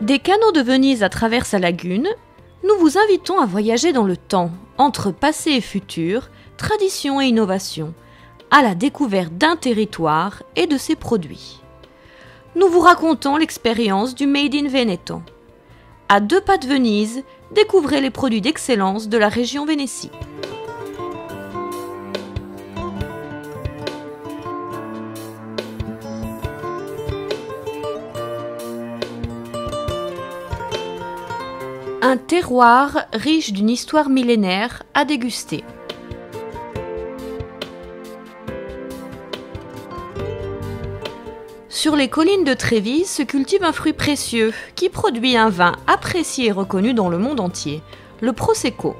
Des canaux de Venise à travers sa lagune, nous vous invitons à voyager dans le temps, entre passé et futur, tradition et innovation, à la découverte d'un territoire et de ses produits. Nous vous racontons l'expérience du Made in Veneto. À 2 pas de Venise, découvrez les produits d'excellence de la région Vénétie. Un terroir riche d'une histoire millénaire à déguster. Sur les collines de Trévise se cultive un fruit précieux qui produit un vin apprécié et reconnu dans le monde entier, le Prosecco.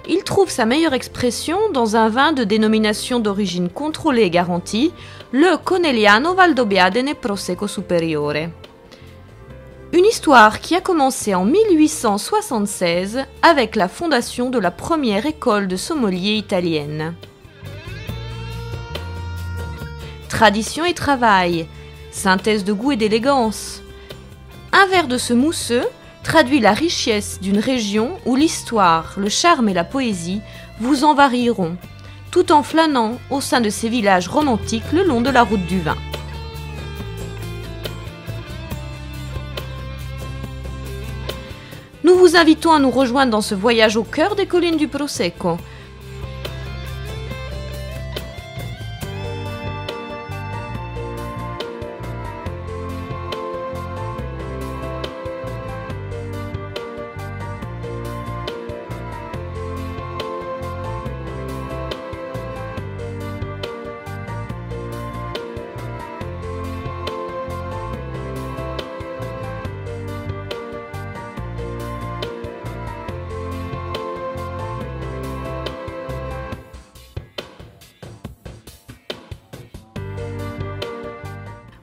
Il trouve sa meilleure expression dans un vin de dénomination d'origine contrôlée et garantie, le Conegliano Valdobbiadene Prosecco Superiore. Une histoire qui a commencé en 1876 avec la fondation de la première école de sommelier italienne. Tradition et travail, synthèse de goût et d'élégance. Un verre de ce mousseux traduit la richesse d'une région où l'histoire, le charme et la poésie vous envahiront, tout en flânant au sein de ces villages romantiques le long de la route du vin. Nous vous invitons à nous rejoindre dans ce voyage au cœur des collines du Prosecco.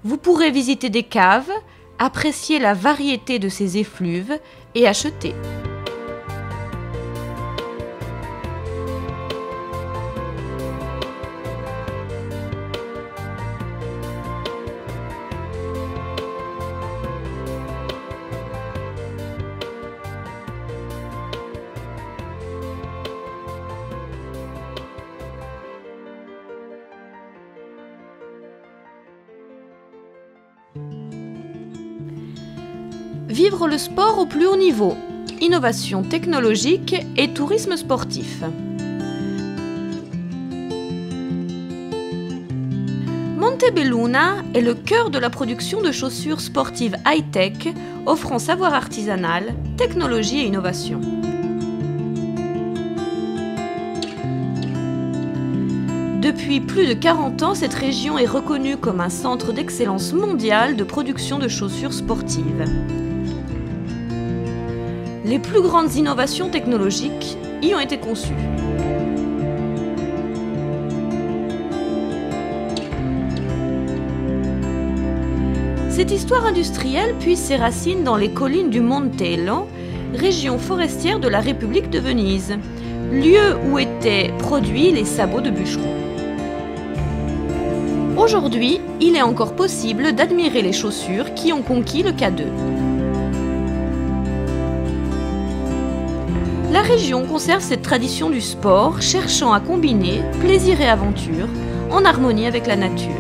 Vous pourrez visiter des caves, apprécier la variété de ces effluves et acheter. Vivre le sport au plus haut niveau, innovation technologique et tourisme sportif. Montebelluna est le cœur de la production de chaussures sportives high-tech, offrant savoir artisanal, technologie et innovation. Depuis plus de 40 ans, cette région est reconnue comme un centre d'excellence mondial de production de chaussures sportives. Les plus grandes innovations technologiques y ont été conçues. Cette histoire industrielle puise ses racines dans les collines du Montello, région forestière de la République de Venise, lieu où étaient produits les sabots de bûcherons. Aujourd'hui, il est encore possible d'admirer les chaussures qui ont conquis le K2. La région conserve cette tradition du sport, cherchant à combiner plaisir et aventure en harmonie avec la nature.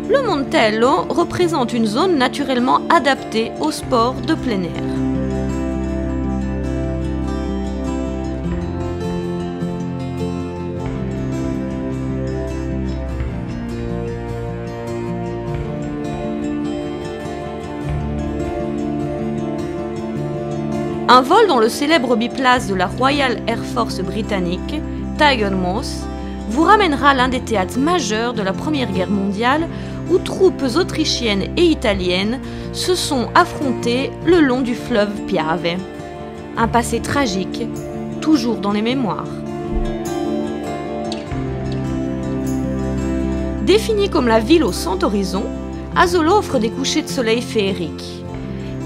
Le Montello représente une zone naturellement adaptée au sport de plein air. Un vol dans le célèbre biplace de la Royal Air Force britannique, Tiger Moss, vous ramènera à l'un des théâtres majeurs de la Première Guerre mondiale où troupes autrichiennes et italiennes se sont affrontées le long du fleuve Piave. Un passé tragique, toujours dans les mémoires. Définie comme la ville au 100 horizons, Asolo offre des couchers de soleil féeriques.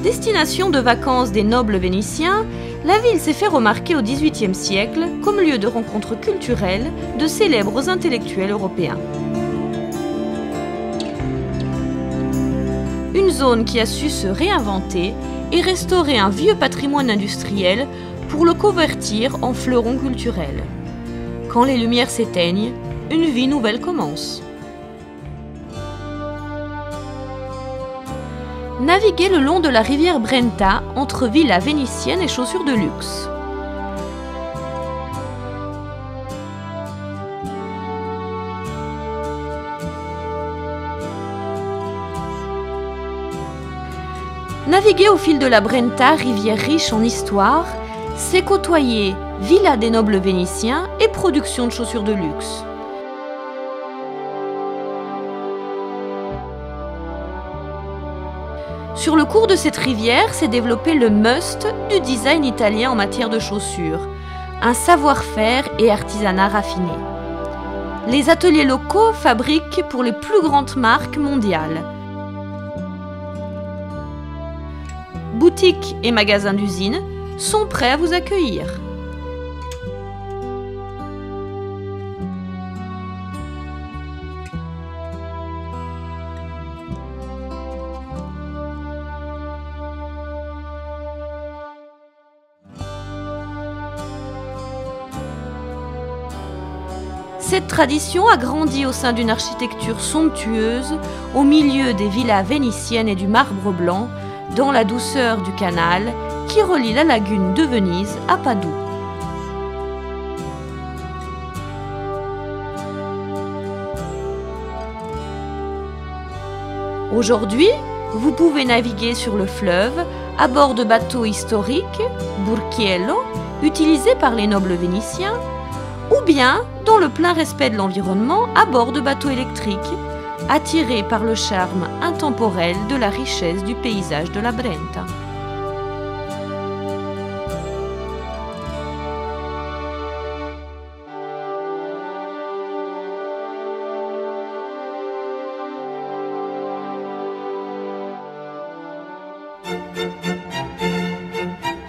Destination de vacances des nobles vénitiens, la ville s'est fait remarquer au XVIIIe siècle comme lieu de rencontres culturelles de célèbres intellectuels européens. Une zone qui a su se réinventer et restaurer un vieux patrimoine industriel pour le convertir en fleuron culturel. Quand les lumières s'éteignent, une vie nouvelle commence. Naviguez le long de la rivière Brenta entre villas vénitiennes et chaussures de luxe. Naviguer au fil de la Brenta, rivière riche en histoire, c'est côtoyer villa des nobles vénitiens et production de chaussures de luxe. Sur le cours de cette rivière s'est développé le must du design italien en matière de chaussures, un savoir-faire et artisanat raffiné. Les ateliers locaux fabriquent pour les plus grandes marques mondiales. Boutiques et magasins d'usines sont prêts à vous accueillir. Cette tradition a grandi au sein d'une architecture somptueuse, au milieu des villas vénitiennes et du marbre blanc, dans la douceur du canal qui relie la lagune de Venise à Padoue. Aujourd'hui, vous pouvez naviguer sur le fleuve à bord de bateaux historiques, burchiello, utilisés par les nobles vénitiens, ou bien, dans le plein respect de l'environnement, à bord de bateaux électriques, attirés par le charme intemporel de la richesse du paysage de la Brenta.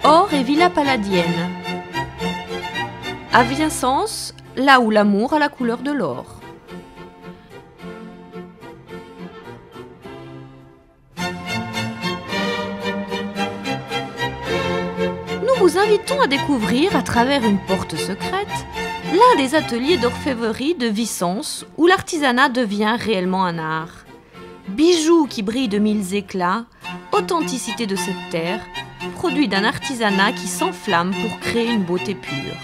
Or et villa palladienne. À Vincence, là où l'amour a la couleur de l'or. Nous vous invitons à découvrir, à travers une porte secrète, l'un des ateliers d'orfèvrerie de Vicence où l'artisanat devient réellement un art. Bijoux qui brillent de mille éclats, authenticité de cette terre, produit d'un artisanat qui s'enflamme pour créer une beauté pure.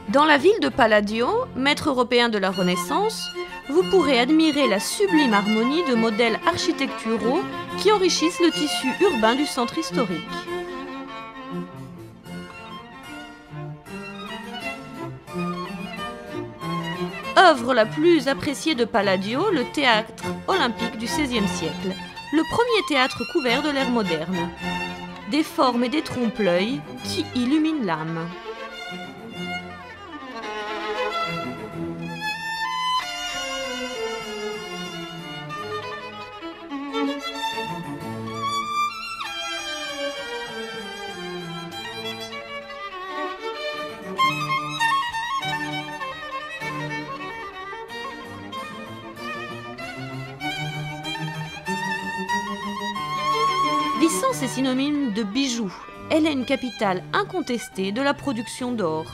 Dans la ville de Palladio, maître européen de la Renaissance, vous pourrez admirer la sublime harmonie de modèles architecturaux qui enrichissent le tissu urbain du centre historique. Œuvre la plus appréciée de Palladio, le théâtre olympique du XVIe siècle, le premier théâtre couvert de l'ère moderne. Des formes et des trompe-l'œil qui illuminent l'âme. Vicence est synonyme de bijoux. Elle est une capitale incontestée de la production d'or.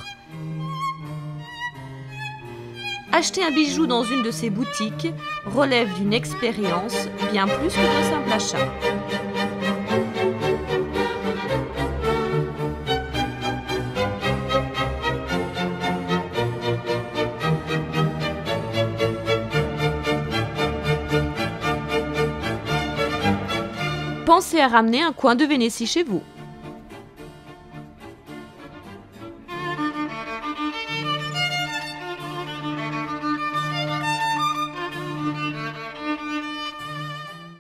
Acheter un bijou dans une de ces boutiques relève d'une expérience bien plus que d'un simple achat. Pensez à ramener un coin de Vénétie chez vous.